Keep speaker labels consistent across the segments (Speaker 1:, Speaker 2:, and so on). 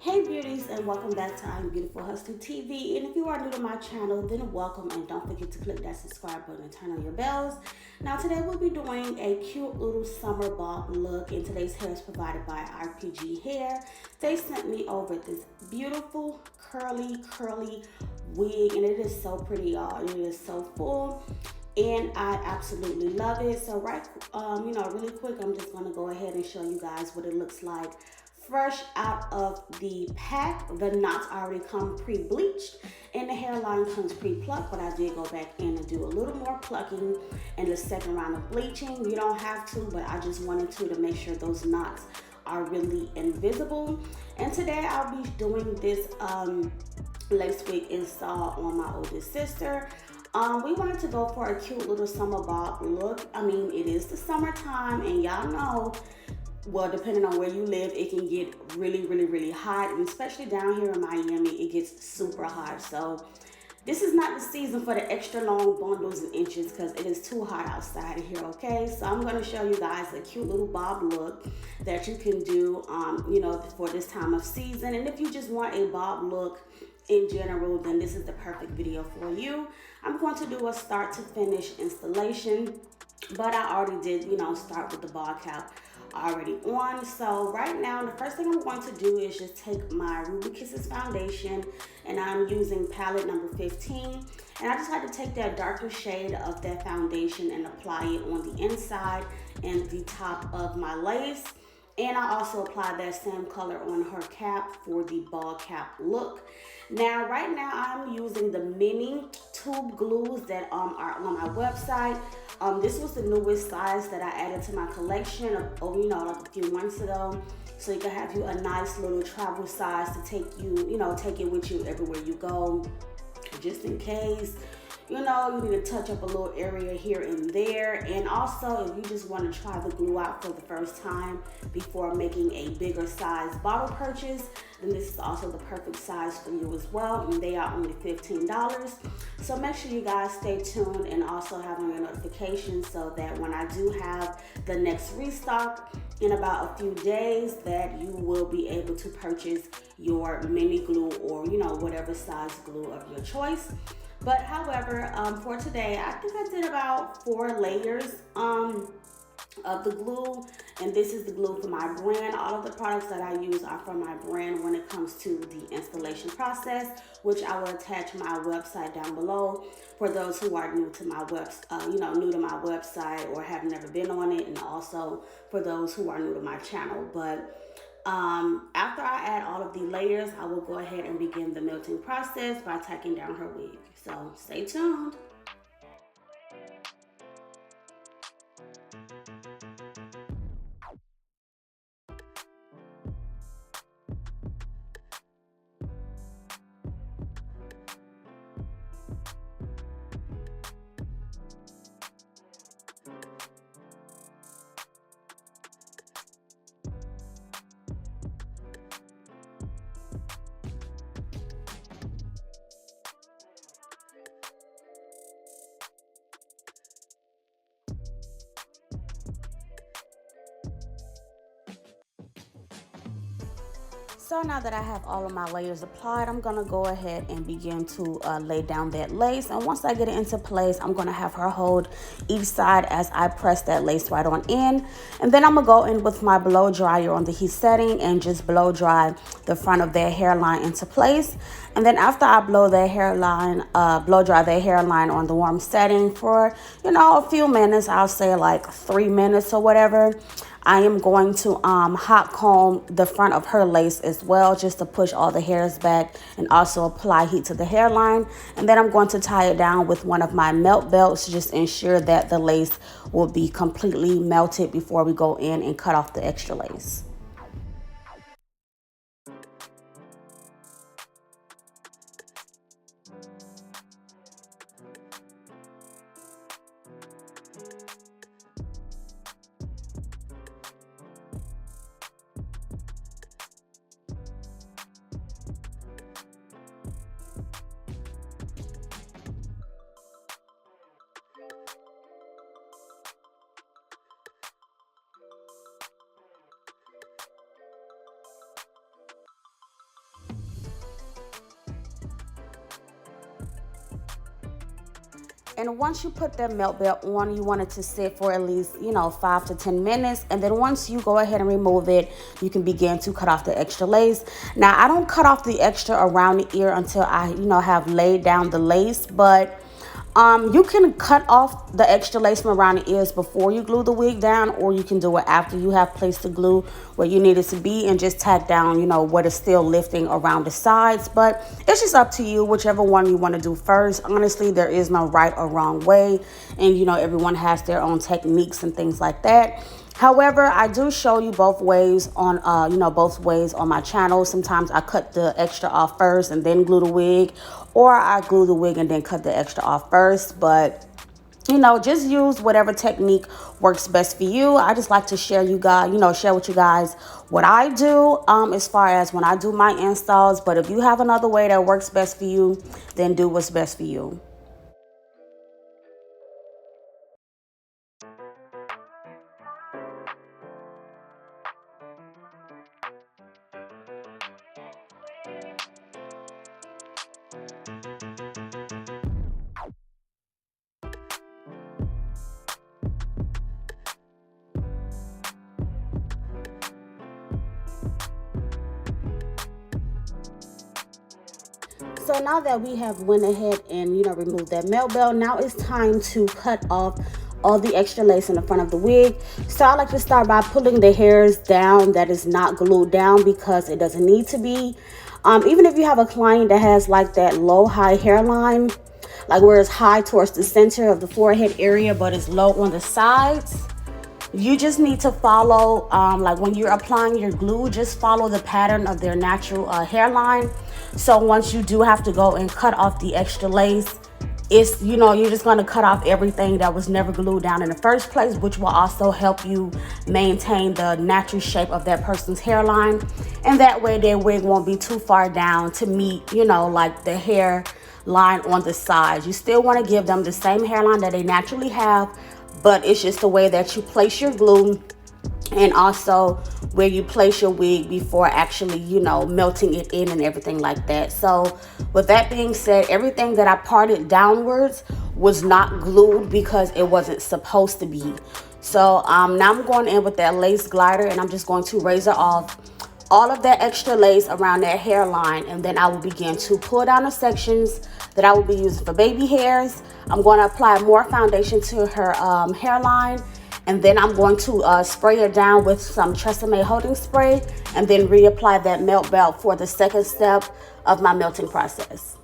Speaker 1: Hey beauties, and welcome back to I'm Beautiful Hustler TV. And if you are new to my channel, then welcome, and don't forget to click that subscribe button and turn on your bells. Now today we'll be doing a cute little summer bob look, and today's hair is provided by RPGHair. They sent me over this beautiful curly wig, and it is so pretty, y'all. It is so full, and I absolutely love it. So really quick, I'm just gonna go ahead and show you guys what it looks like fresh out of the pack. The knots already come pre-bleached, and the hairline comes pre-plucked, but I did go back in and do a little more plucking in the second round of bleaching. You don't have to, but I just wanted to make sure those knots are really invisible. And today I'll be doing this lace wig install on my oldest sister. We wanted to go for a cute little summer bob look. I mean, it is the summertime, and y'all know, well, depending on where you live, it can get really hot, and especially down here in Miami, it gets super hot. So this is not the season for the extra long bundles and inches because it is too hot outside here, okay? So I'm gonna show you guys a cute little bob look that you can do, for this time of season. And if you just want a bob look in general, then this is the perfect video for you. I'm going to do a start to finish installation, but I already did, start with the ball cap already on. So right now, the first thing I'm going to do is just take my Ruby Kisses foundation, and I'm using palette number 15. And I just had to take that darker shade of that foundation and apply it on the inside and the top of my lace. And I also applied that same color on her cap for the ball cap look. Now, right now, I'm using the mini tube glues that are on my website. This was the newest size that I added to my collection like a few months ago. So you can have you a nice little travel size to take it with you everywhere you go, just in case. You need to touch up a little area here and there. And also, if you just want to try the glue out for the first time before making a bigger size bottle purchase, then this is also the perfect size for you as well. And they are only $15. So make sure you guys stay tuned and also have on your notifications so that when I do have the next restock in about a few days, that you will be able to purchase your mini glue or, whatever size glue of your choice. But however, for today, I think I did about 4 layers of the glue, and this is the glue for my brand. All of the products that I use are from my brand when it comes to the installation process, which I will attach my website down below for those who are new to my new to my website or have never been on it, and also for those who are new to my channel. But after I add all of the layers, I will go ahead and begin the melting process by tacking down her wig. So stay tuned. So now that I have all of my layers applied, I'm gonna go ahead and begin to lay down that lace. And once I get it into place, I'm gonna have her hold each side as I press that lace right on in. And then I'm gonna go in with my blow dryer on the heat setting and just blow dry the front of their hairline into place. And then after I blow dry their hairline on the warm setting for, a few minutes, I'll say like 3 minutes or whatever, I am going to hot comb the front of her lace as well, just to push all the hairs back and also apply heat to the hairline. And then I'm going to tie it down with one of my melt belts to just ensure that the lace will be completely melted before we go in and cut off the extra lace. And once you put that melt belt on, you want it to sit for at least, 5 to 10 minutes. And then once you go ahead and remove it, you can begin to cut off the extra lace. Now, I don't cut off the extra around the ear until I, have laid down the lace, but you can cut off the extra lace from around the ears before you glue the wig down, or you can do it after you have placed the glue where you need it to be and just tack down, what is still lifting around the sides. But it's just up to you, whichever one you want to do first. Honestly, there is no right or wrong way, and everyone has their own techniques and things like that. However, I do show you both ways on, both ways on my channel. Sometimes I cut the extra off first and then glue the wig, or I glue the wig and then cut the extra off first. But, just use whatever technique works best for you. I just like to share share with you guys what I do as far as when I do my installs. But if you have another way that works best for you, then do what's best for you. So now that we have went ahead and removed that melt belt, now it's time to cut off all the extra lace in the front of the wig. So I like to start by pulling the hairs down that is not glued down, because it doesn't need to be. Even if you have a client that has like that low high hairline, like where it's high towards the center of the forehead area but it's low on the sides, you just need to follow, like when you're applying your glue, just follow the pattern of their natural hairline. So once you do have to go and cut off the extra lace, it's, you're just going to cut off everything that was never glued down in the first place, which will also help you maintain the natural shape of that person's hairline. And that way their wig won't be too far down to meet, like the hair line on the sides. You still want to give them the same hairline that they naturally have, but it's just the way that you place your glue and also where you place your wig before actually, melting it in and everything like that. So with that being said, everything that I parted downwards was not glued because it wasn't supposed to be. So now I'm going in with that lace glider, and I'm just going to razor off all of that extra lace around that hairline, and then I will begin to pull down the sections that I will be using for baby hairs. I'm going to apply more foundation to her hairline, and then I'm going to spray it down with some Tresemme holding spray, and then reapply that melt belt for the second step of my melting process.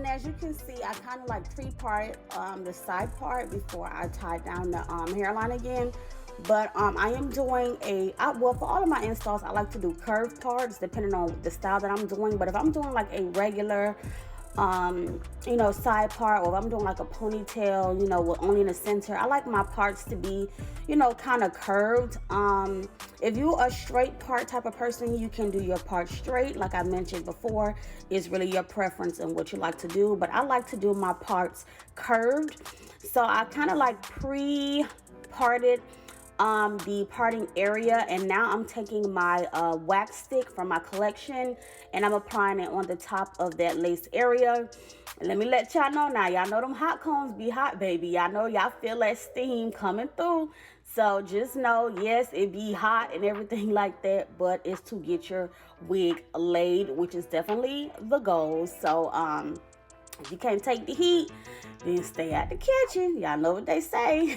Speaker 1: as you can see, I kind of like pre-parted the side part before I tied down the hairline again. But I am doing well, for all of my installs, I like to do curved parts depending on the style that I'm doing. But if I'm doing like a regular you know, side part, or if I'm doing like a ponytail, you know, with only in the center, I like my parts to be, you know, kind of curved. If you're a straight part type of person, you can do your part straight. Like I mentioned before, it's really your preference and what you like to do. But I like to do my parts curved. So I kind of like pre-parted the parting area, and now I'm taking my wax stick from my collection and I'm applying it on the top of that lace area. And let me let y'all know now, y'all know them hot combs be hot, baby. Y'all know y'all feel that steam coming through. So just know, yes, it be hot and everything like that, but it's to get your wig laid, which is definitely the goal. So if you can't take the heat, then stay at the kitchen. Y'all know what they say.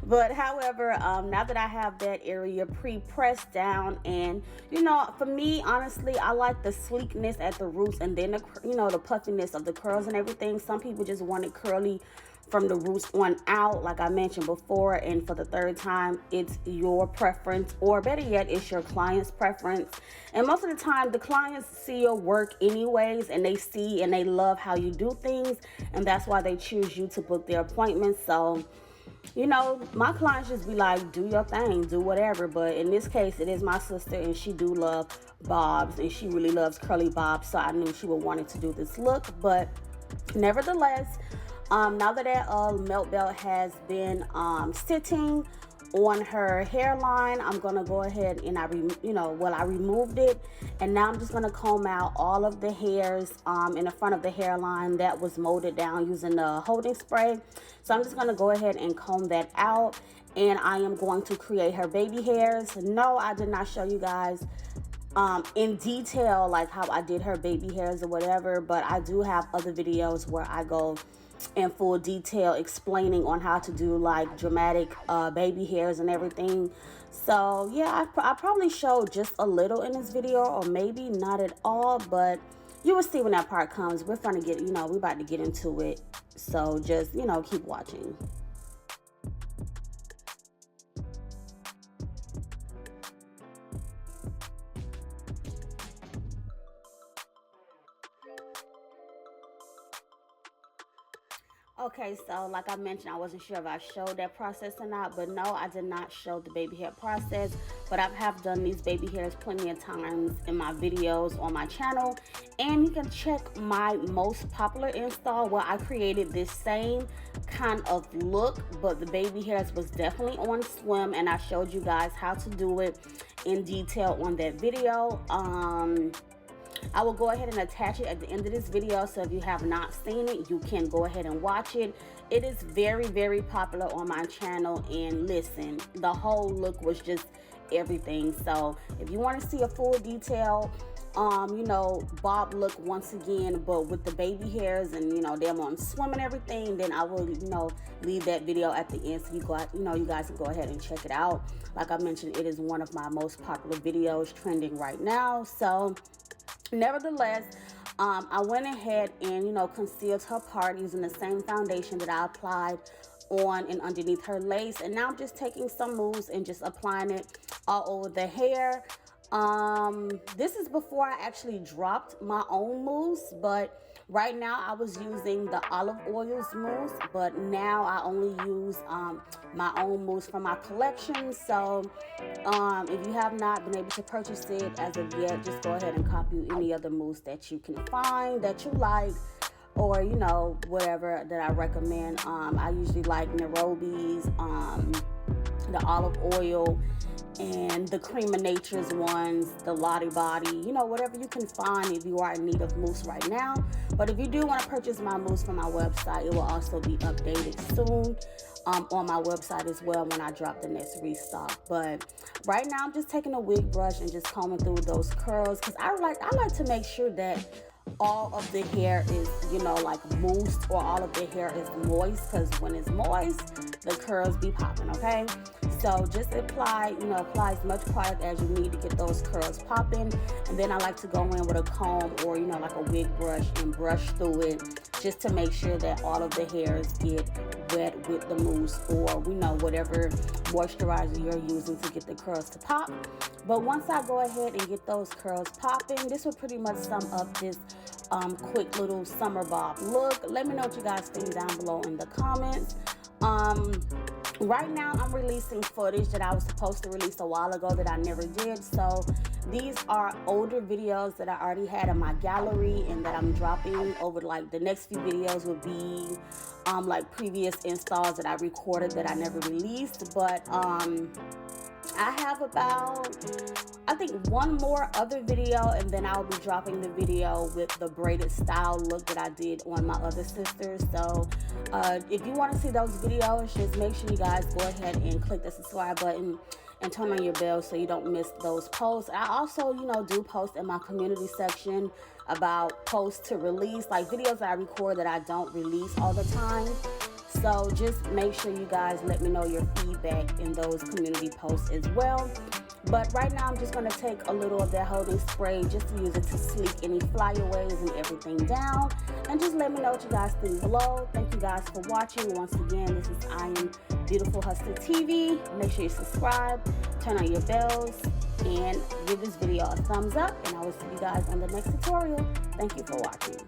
Speaker 1: But however, now that I have that area pre-pressed down, and you know, for me, honestly, I like the sleekness at the roots, and then the, you know, the puffiness of the curls and everything. Some people just want it curly from the roots on out, like I mentioned before. And for the third time, it's your preference, or better yet, it's your client's preference. And most of the time, the clients see your work anyways, and they see and they love how you do things, and that's why they choose you to book their appointments. So, you know, my clients just be like, do your thing, do whatever. But in this case, it is my sister, and she do love bobs, and she really loves curly bobs, so I knew she would want to do this look. But nevertheless, now that that melt belt has been sitting on her hairline, I'm gonna go ahead and I removed it, and now I'm just gonna comb out all of the hairs in the front of the hairline that was molded down using the holding spray. So I'm just gonna go ahead and comb that out, and I am going to create her baby hairs. No, I did not show you guys in detail like how I did her baby hairs or whatever, but I do have other videos where I go in full detail explaining on how to do like dramatic baby hairs and everything. So yeah, I probably showed just a little in this video, or maybe not at all, but you will see when that part comes. We're gonna get, you know, we're about to get into it, so just, you know, keep watching. Okay, so like I mentioned, I wasn't sure if I showed that process or not, but no, I did not show the baby hair process. But I have done these baby hairs plenty of times in my videos on my channel, and you can check my most popular install where I created this same kind of look, but the baby hairs was definitely on swim, and I showed you guys how to do it in detail on that video. I will go ahead and attach it at the end of this video, so if you have not seen it, you can go ahead and watch it. It is very, very popular on my channel, and listen, the whole look was just everything. So if you want to see a full detail, you know, bob look once again, but with the baby hairs and, you know, them on swim and everything, then I will, you know, leave that video at the end, so you go, you know, you guys can go ahead and check it out. Like I mentioned, it is one of my most popular videos trending right now. So nevertheless, I went ahead and, you know, concealed her part using the same foundation that I applied on and underneath her lace. And now I'm just taking some mousse and just applying it all over the hair. This is before I actually dropped my own mousse, but right now I was using the olive oils mousse, but now I only use my own mousse from my collection. So if you have not been able to purchase it as of yet, just go ahead and copy any other mousse that you can find that you like, or, you know, whatever that I recommend. I usually like Nairobi's, the olive oil, and the Cream of Nature's ones, the Lottie Body, you know, whatever you can find if you are in need of mousse right now. But if you do want to purchase my mousse from my website, it will also be updated soon on my website as well when I drop the next restock. But right now I'm just taking a wig brush and just combing through those curls, because I like to make sure that all of the hair is, you know, like moist, or all of the hair is moist, because when it's moist, the curls be popping. Okay, so just apply as much product as you need to get those curls popping, and then I like to go in with a comb, or, you know, like a wig brush, and brush through it just to make sure that all of the hairs get wet with the mousse, or whatever moisturizer you're using to get the curls to pop. But once I go ahead and get those curls popping, this will pretty much sum up this quick little summer bob look. Let me know what you guys think down below in the comments. Right now I'm releasing footage that I was supposed to release a while ago that I never did. So these are older videos that I already had in my gallery and that I'm dropping over. Like the next few videos will be like previous installs that I recorded that I never released. But I have about, I think, one more other video, and then I'll be dropping the video with the braided style look that I did on my other sisters. So if you want to see those videos, just make sure you guys go ahead and click the subscribe button and turn on your bell so you don't miss those posts. I also, do post in my community section about posts to release, like videos that I record that I don't release all the time. So just make sure you guys let me know your feedback in those community posts as well. But right now I'm just going to take a little of that holding spray just to use it to sleek any flyaways and everything down. And just let me know what you guys think below. Thank you guys for watching. Once again, this is IAmBeautifulHustlerTV. Make sure you subscribe, turn on your bells, and give this video a thumbs up. And I will see you guys on the next tutorial. Thank you for watching.